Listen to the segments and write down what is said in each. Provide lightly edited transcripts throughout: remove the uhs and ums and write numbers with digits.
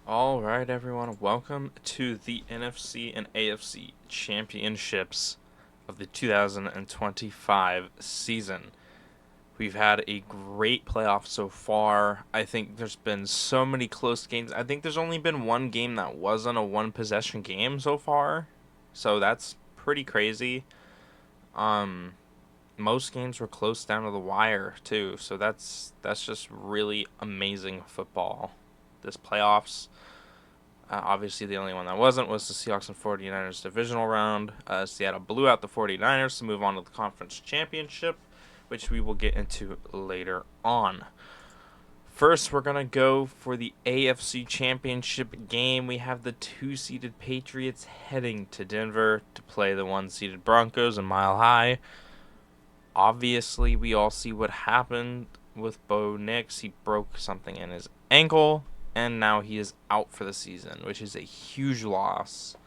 All right, everyone. Welcome to the NFC and AFC championships of the 2025 season. We've had a great playoff so far. I think there's been so many close games. I think there's only been one game that wasn't a one possession game so far. So that's pretty crazy. Um Most games were close down to the wire too. So that's just really amazing football. This playoffs. Obviously, the only one that wasn't was the Seahawks and 49ers divisional round. Seattle blew out the 49ers to move on to the conference championship, which we will get into later on. First, we're going to go for the AFC championship game. We have the two-seeded Patriots heading to Denver to play the one-seeded Broncos in Mile High. Obviously, we all see what happened with Bo Nix. He broke something in his ankle, and now he is out for the season, which is a huge loss.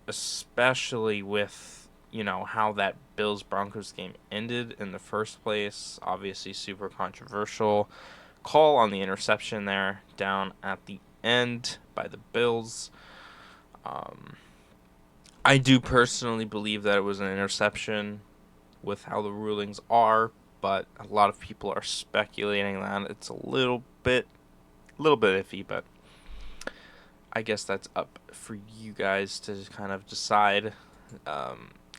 Especially with, how that Bills Broncos game ended in the first place. Obviously, super controversial call on the interception there down at the end by the Bills. I do personally believe that it was an interception with how the rulings are, but a lot of people are speculating that it's a little bit iffy, but I guess that's up for you guys to kind of decide.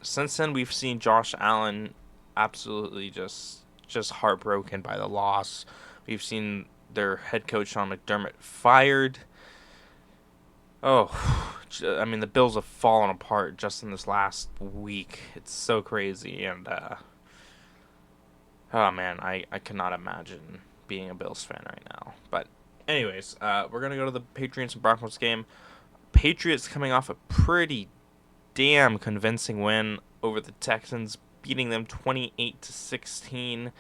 Since then, we've seen Josh Allen absolutely just heartbroken by the loss. We've seen their head coach Sean McDermott fired. Oh, I mean the Bills have fallen apart just in this last week. It's so crazy, and oh man, I cannot imagine being a Bills fan right now. But anyways, we're gonna go to the Patriots and Broncos game. Patriots coming off a pretty damn convincing win over the Texans, beating them 28-16.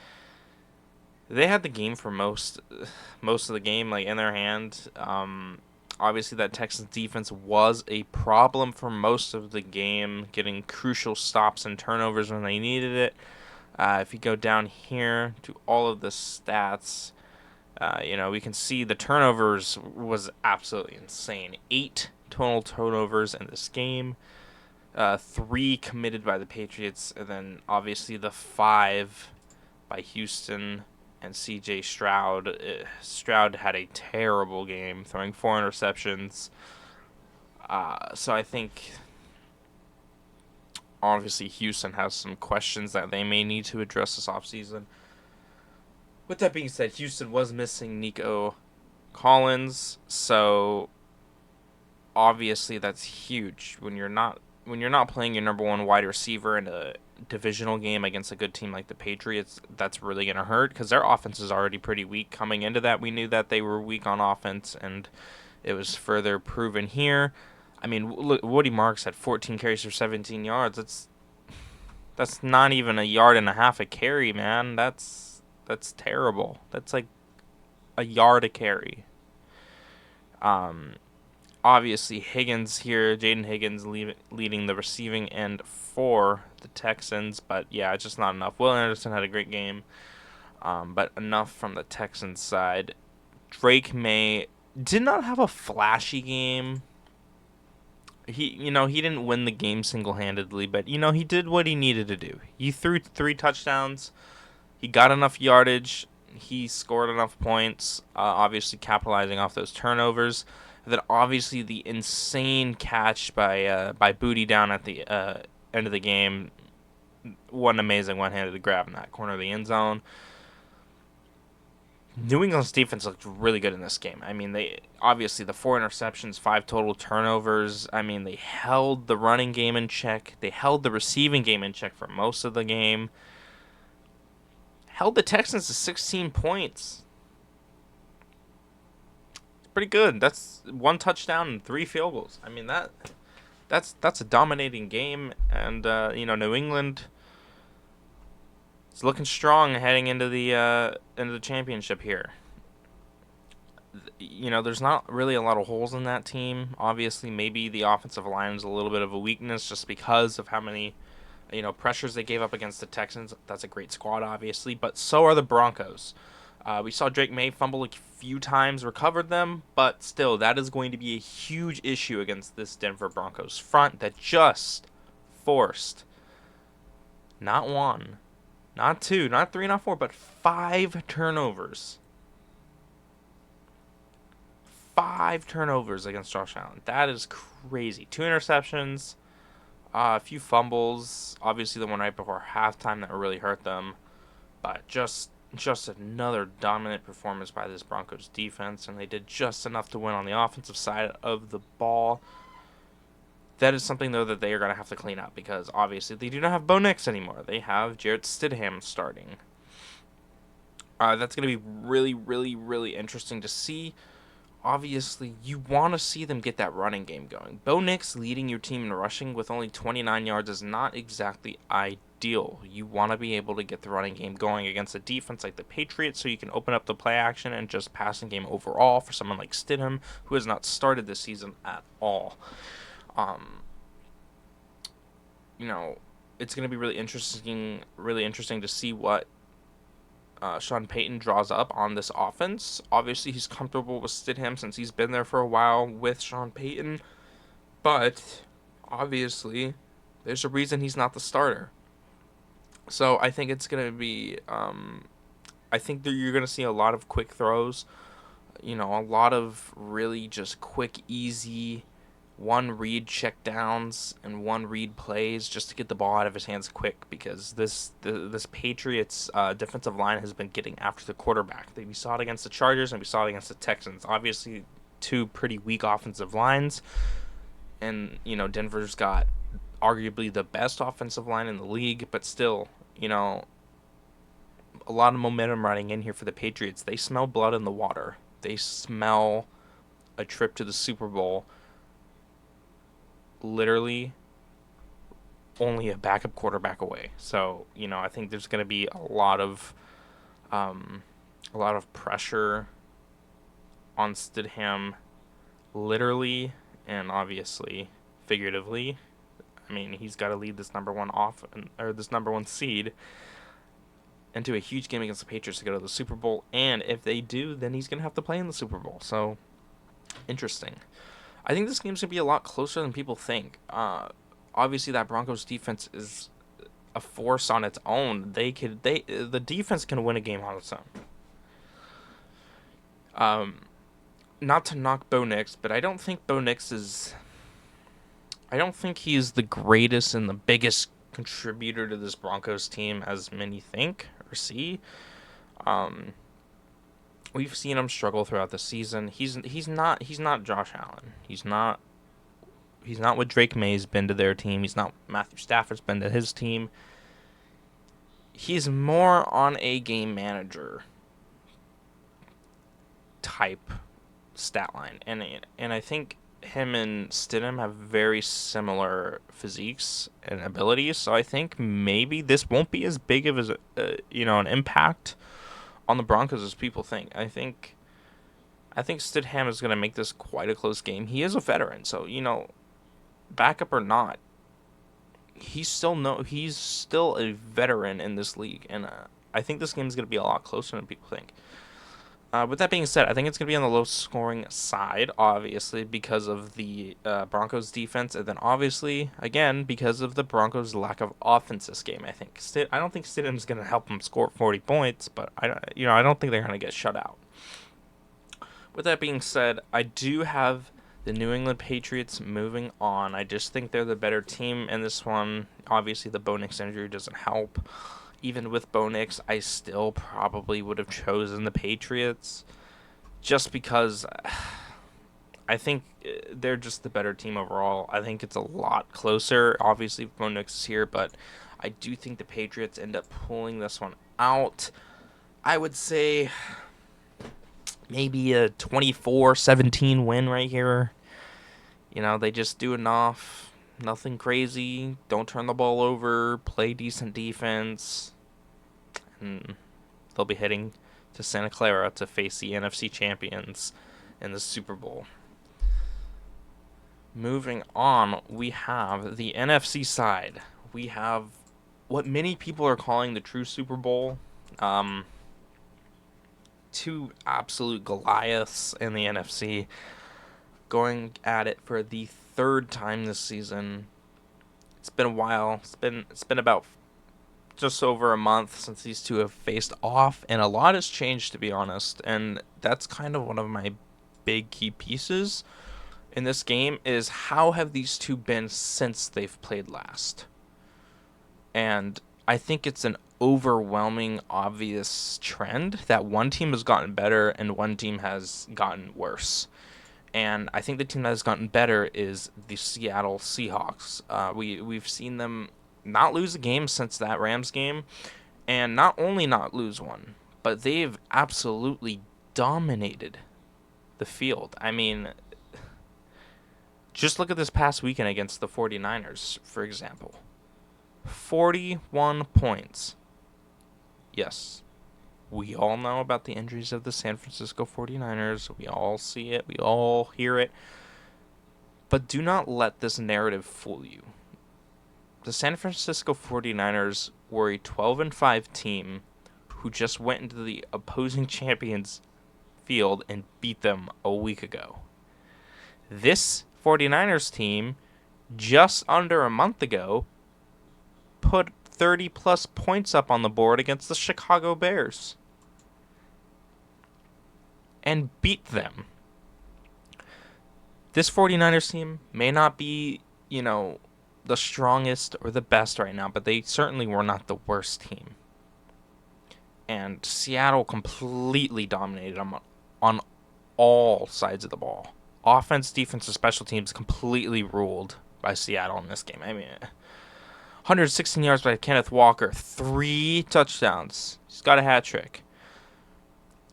They had the game for most of the game, like in their hand. Obviously, that Texans defense was a problem for most of the game, getting crucial stops and turnovers when they needed it. If you go down here to all of the stats, we can see the turnovers was absolutely insane. 8 total turnovers in this game. 3 committed by the Patriots, and then obviously the 5 by Houston and C.J. Stroud. Stroud had a terrible game, throwing 4 interceptions. So I think obviously Houston has some questions that they may need to address this offseason. With that being said, Houston was missing Nico Collins, so obviously that's huge when you're not playing your number one wide receiver in a divisional game against a good team like the Patriots. That's really going to hurt because their offense is already pretty weak. Coming into that, we knew that they were weak on offense, and it was further proven here. I mean, look, Woody Marks had 14 carries for 17 yards. That's not even a yard and a half a carry, man. That's terrible. That's like a yard a carry. Um, Obviously Higgins here, Jaden Higgins leading the receiving end for the Texans, but yeah, it's just not enough. Will Anderson had a great game, but enough from the Texans side. Drake May did not have a flashy game. He didn't win the game single-handedly, but he did what he needed to do. He threw 3 touchdowns. He got enough yardage. He scored enough points. Obviously capitalizing off those turnovers. And then obviously the insane catch by Booty down at the end of the game. What an amazing one-handed grab in that corner of the end zone. New England's defense looked really good in this game. I mean, they obviously the 4 interceptions, 5 total turnovers. I mean, they held the running game in check. They held the receiving game in check for most of the game. Held the Texans to 16 points. Pretty good. That's 1 touchdown and 3 field goals. I mean that's a dominating game, and New England is looking strong heading into the championship here. There's not really a lot of holes in that team. Obviously, maybe the offensive line is a little bit of a weakness just because of how many pressures they gave up against the Texans. That's a great squad, obviously, but so are the Broncos. We saw Drake May fumble a few times, recovered them, but still, that is going to be a huge issue against this Denver Broncos front that just forced not one, not two, not three, not four, but 5 turnovers. 5 turnovers against Josh Allen. That is crazy. 2 interceptions, a few fumbles. Obviously, the one right before halftime that really hurt them. But just another dominant performance by this Broncos defense, and they did just enough to win on the offensive side of the ball. That is something, though, that they are going to have to clean up because, obviously, they do not have Bo Nix anymore. They have Jarrett Stidham starting. That's going to be really, really, really interesting to see. Obviously, you want to see them get that running game going. Bo Nix leading your team in rushing with only 29 yards is not exactly ideal. You want to be able to get the running game going against a defense like the Patriots so you can open up the play action and just passing game overall for someone like Stidham, who has not started this season at all. You know, it's going to be really interesting to see what Sean Payton draws up on this offense. Obviously, he's comfortable with Stidham since he's been there for a while with Sean Payton. But, obviously, there's a reason he's not the starter. So, I think it's going to be... I think that you're going to see a lot of quick throws. You know, a lot of really just quick, easy... one read check downs and one read plays just to get the ball out of his hands quick because this Patriots defensive line has been getting after the quarterback. We saw it against the Chargers and we saw it against the Texans. Obviously, two pretty weak offensive lines, and you know Denver's got arguably the best offensive line in the league, but still, you know, a lot of momentum riding in here for the Patriots. They smell blood in the water. They smell a trip to the Super Bowl. Literally only a backup quarterback away. So, you know, I think there's going to be a lot of pressure on Stidham, literally and obviously figuratively. I mean, he's got to lead this number one seed into a huge game against the Patriots to go to the Super Bowl, and if they do, then he's going to have to play in the Super Bowl. So, interesting. I think this game's going to be a lot closer than people think. Obviously, that Broncos defense is a force on its own. The defense can win a game on its own. Not to knock Bo Nix, but I don't think he's the greatest and the biggest contributor to this Broncos team as many think or see. We've seen him struggle throughout the season. He's not Josh Allen. He's not what Drake May's been to their team. He's not Matthew Stafford's been to his team. He's more on a game manager type stat line, and I think him and Stidham have very similar physiques and abilities. So I think maybe this won't be as big of an impact on the Broncos as people think. I think Stidham is going to make this quite a close game. He is a veteran, so you know, backup or not, he's still a veteran in this league, and I think this game is going to be a lot closer than people think. With that being said, I think it's going to be on the low-scoring side, obviously, because of the Broncos' defense, and then obviously, again, because of the Broncos' lack of offense this game. I don't think Stidham's going to help them score 40 points, but I don't think they're going to get shut out. With that being said, I do have the New England Patriots moving on. I just think they're the better team in this one. Obviously, the Bo Nix injury doesn't help. Even with Bo Nix, I still probably would have chosen the Patriots just because I think they're just the better team overall. I think it's a lot closer. Obviously, Bo Nix is here, but I do think the Patriots end up pulling this one out. I would say maybe a 24-17 win right here. You know, they just do enough. Nothing crazy. Don't turn the ball over. Play decent defense. And they'll be heading to Santa Clara to face the NFC champions in the Super Bowl. Moving on, we have the NFC side. We have what many people are calling the true Super Bowl. two absolute Goliaths in the NFC going at it for the third time this season. It's been a while. It's been about just over a month since these two have faced off, and a lot has changed, to be honest. And that's kind of one of my big key pieces in this game is how have these two been since they've played last? And I think it's an overwhelming, obvious trend that one team has gotten better and one team has gotten worse. And I think the team that has gotten better is the Seattle Seahawks. We've seen them not lose a game since that Rams game, and not only not lose one, but they've absolutely dominated the field. I mean, just look at this past weekend against the 49ers, for example. 41 points. Yes, we all know about the injuries of the San Francisco 49ers. We all see it. We all hear it. But do not let this narrative fool you. The San Francisco 49ers were a 12-5 team who just went into the opposing champions field and beat them a week ago. This 49ers team, just under a month ago, put 30-plus points up on the board against the Chicago Bears and beat them. This 49ers team may not be, the strongest or the best right now, but they certainly were not the worst team. And Seattle completely dominated them on all sides of the ball. Offense, defense, and special teams completely ruled by Seattle in this game. I mean, 116 yards by Kenneth Walker, 3 touchdowns. He's got a hat trick.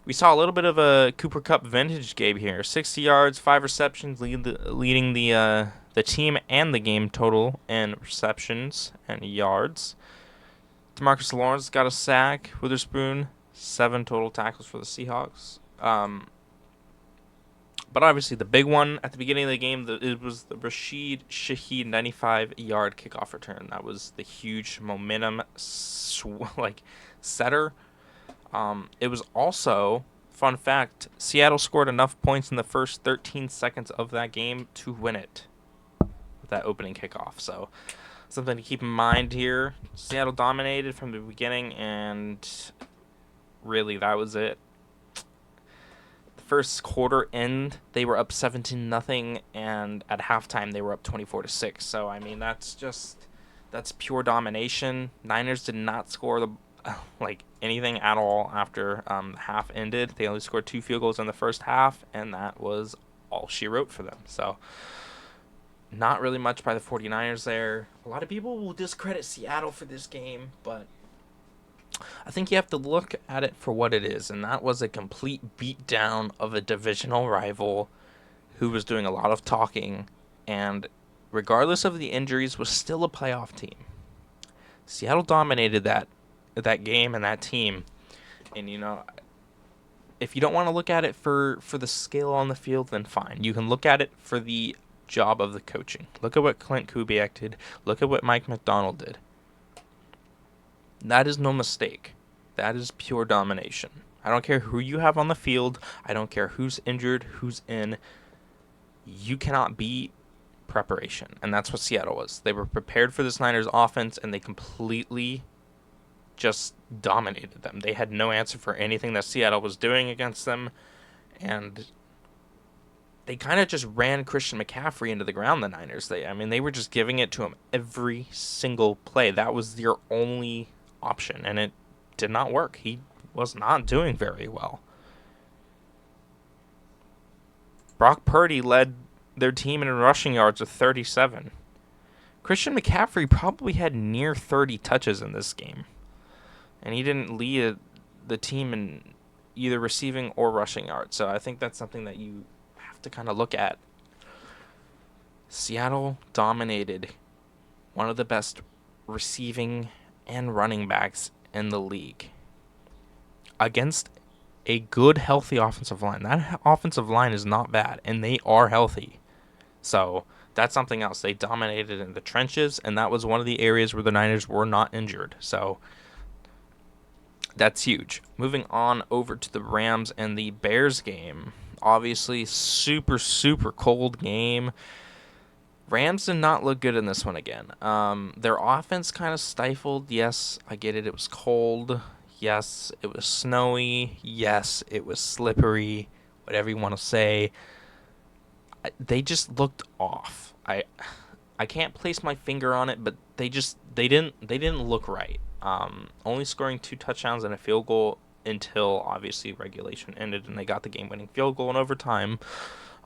We saw a little bit of a Cooper Kupp vintage game here. 60 yards, 5 receptions, leading the team and the game total in receptions and yards. DeMarcus Lawrence got a sack. Witherspoon, 7 total tackles for the Seahawks. But obviously the big one at the beginning of the game, it was the Rashid Shaheed 95-yard kickoff return. That was the huge momentum setter. It was also, fun fact, Seattle scored enough points in the first 13 seconds of that game to win it with that opening kickoff. So something to keep in mind here. Seattle dominated from the beginning, and really that was it. The first quarter end, they were up 17-0, and at halftime they were up 24-6. So I mean that's pure domination. Niners did not score anything at all after the half ended. They only scored 2 field goals in the first half, and that was all she wrote for them. So not really much by the 49ers there. A lot of people will discredit Seattle for this game, but I think you have to look at it for what it is, and that was a complete beatdown of a divisional rival who was doing a lot of talking, and regardless of the injuries, was still a playoff team. Seattle dominated that game and that team, and if you don't want to look at it for the skill on the field, then fine. You can look at it for the job of the coaching. Look at what Clint Kubiak did. Look at what Mike McDonald did. That is no mistake. That is pure domination. I don't care who you have on the field. I don't care who's injured, who's in. You cannot beat preparation, and that's what Seattle was. They were prepared for this Niners offense, and they completely just dominated them. They had no answer for anything that Seattle was doing against them, and they kind of just ran Christian McCaffrey into the ground, the Niners. They were just giving it to him every single play. That was their only option, and it did not work. He was not doing very well. Brock Purdy led their team in rushing yards with 37. Christian McCaffrey probably had near 30 touches in this game, and he didn't lead the team in either receiving or rushing yards. So I think that's something that you have to kind of look at. Seattle dominated one of the best receiving and running backs in the league against a good, healthy offensive line. That offensive line is not bad, and they are healthy. So that's something else. They dominated in the trenches, and that was one of the areas where the Niners were not injured. So That's huge. Moving on over to the Rams and the Bears game. Obviously, super, super cold game. Rams did not look good in this one again. Their offense kind of stifled. Yes, I get it. It was cold. Yes, it was snowy. Yes, it was slippery. Whatever you want to say. They just looked off. I can't place my finger on it, but they didn't look right. Only scoring 2 touchdowns and a field goal until obviously regulation ended and they got the game-winning field goal in overtime.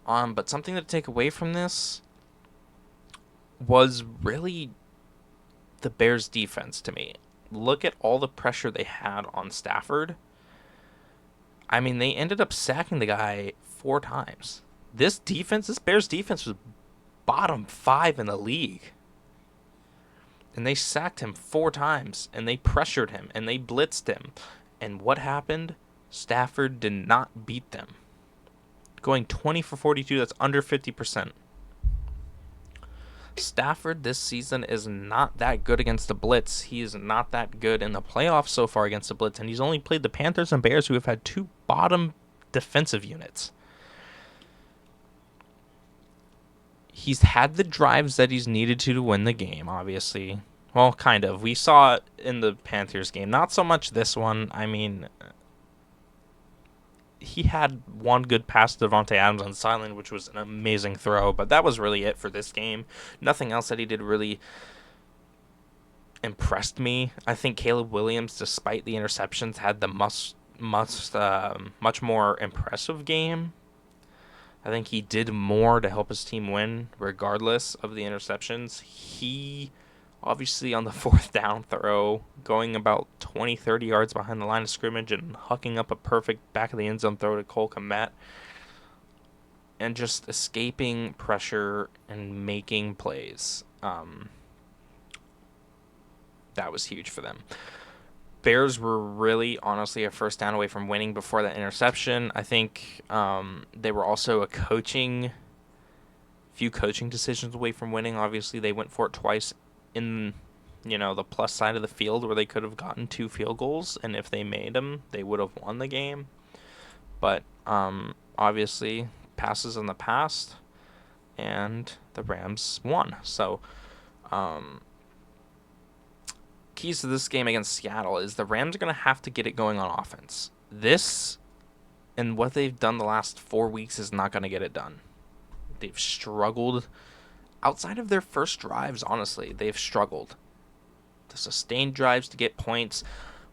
But something to take away from this was really the Bears' defense to me. Look at all the pressure they had on Stafford. I mean, they ended up sacking the guy 4 times. This Bears defense was bottom 5 in the league. And they sacked him 4 times, and they pressured him, and they blitzed him. And what happened? Stafford did not beat them. Going 20 for 42, that's under 50%. Stafford this season is not that good against the blitz. He is not that good in the playoffs so far against the blitz, and he's only played the Panthers and Bears, who have had 2 bottom defensive units. He's had the drives that he's needed to win the game, obviously. Well, kind of. We saw it in the Panthers game. Not so much this one. I mean, he had one good pass to Devontae Adams on sideline, which was an amazing throw, but that was really it for this game. Nothing else that he did really impressed me. I think Caleb Williams, despite the interceptions, had the much more impressive game. I think he did more to help his team win, regardless of the interceptions. He, obviously, on the 4th down throw, going about 20, 30 yards behind the line of scrimmage and hucking up a perfect back of the end zone throw to Cole Kmet. And just escaping pressure and making plays. That was huge for them. Bears were really, honestly, a 1st down away from winning before that interception. I think they were also a few coaching decisions away from winning. Obviously, they went for it twice in, the plus side of the field where they could have gotten 2 field goals, and if they made them, they would have won the game. But obviously, passes in the past, and the Rams won. So, keys to this game against Seattle is the Rams are going to have to get it going on offense. This and what they've done the last 4 weeks is not going to get it done. They've struggled. Outside of their first drives, honestly, they've struggled to sustain drives to get points.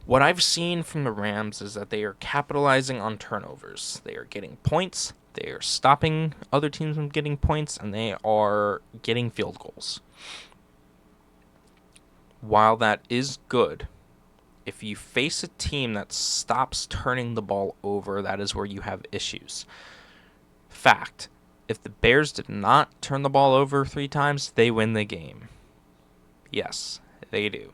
What I've seen from the Rams is that they are capitalizing on turnovers. They are getting points, they are stopping other teams from getting points, and they are getting field goals. While that is good, if you face a team that stops turning the ball over, that is where you have issues. Fact, if the Bears did not turn the ball over 3 times, they win the game. Yes, they do.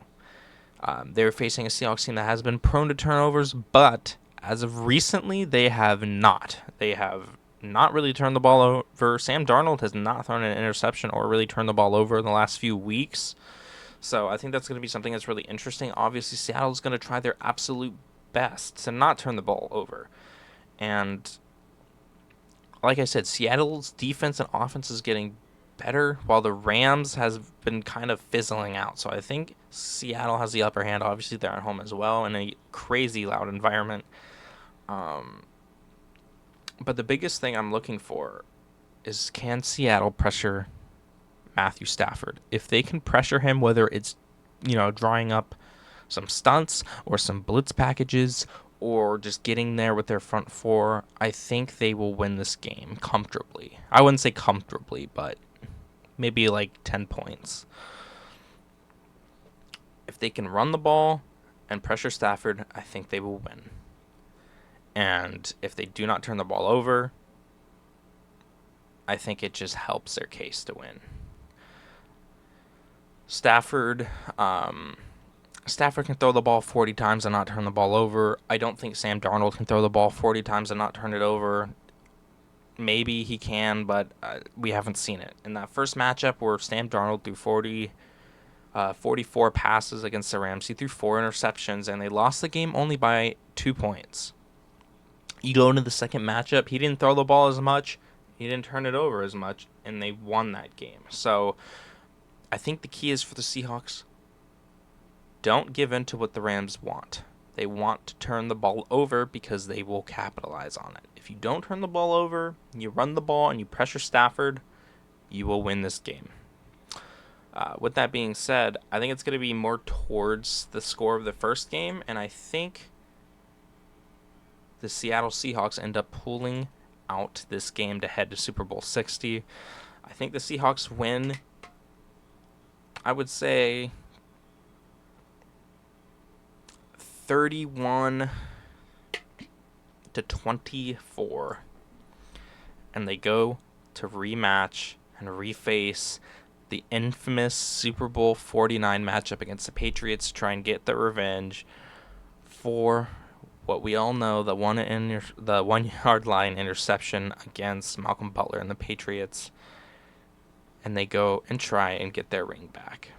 They're facing a Seahawks team that has been prone to turnovers, but as of recently, they have not. They have not really turned the ball over. Sam Darnold has not thrown an interception or really turned the ball over in the last few weeks. So I think that's going to be something that's really interesting. Obviously, Seattle's going to try their absolute best to not turn the ball over. And like I said, Seattle's defense and offense is getting better, while the Rams has been kind of fizzling out. So I think Seattle has the upper hand. Obviously, they're at home as well in a crazy loud environment. But the biggest thing I'm looking for is, can Seattle pressure Matthew Stafford? If they can pressure him, whether it's, drawing up some stunts or some blitz packages or just getting there with their front 4, I think they will win this game comfortably. I wouldn't say comfortably, but maybe like 10 points. If they can run the ball and pressure Stafford, I think they will win. And if they do not turn the ball over, I think it just helps their case to win. Stafford can throw the ball 40 times and not turn the ball over. I don't think Sam Darnold can throw the ball 40 times and not turn it over. Maybe he can, but we haven't seen it. In that first matchup where Sam Darnold threw 40 44 passes against the Rams. He threw 4 interceptions, and they lost the game only by 2 points. You go into the second matchup, he didn't throw the ball as much, he didn't turn it over as much, and they won that game. So I think the key is for the Seahawks, don't give in to what the Rams want. They want to turn the ball over because they will capitalize on it. If you don't turn the ball over, you run the ball, and you pressure Stafford, you will win this game. With that being said, I think it's going to be more towards the score of the first game, and I think the Seattle Seahawks end up pulling out this game to head to Super Bowl 60. I think the Seahawks win, I would say, 31-24, and they go to rematch and reface the infamous Super Bowl 49 matchup against the Patriots to try and get their revenge for what we all know, the 1 yard line interception against Malcolm Butler and the Patriots, and they go and try and get their ring back.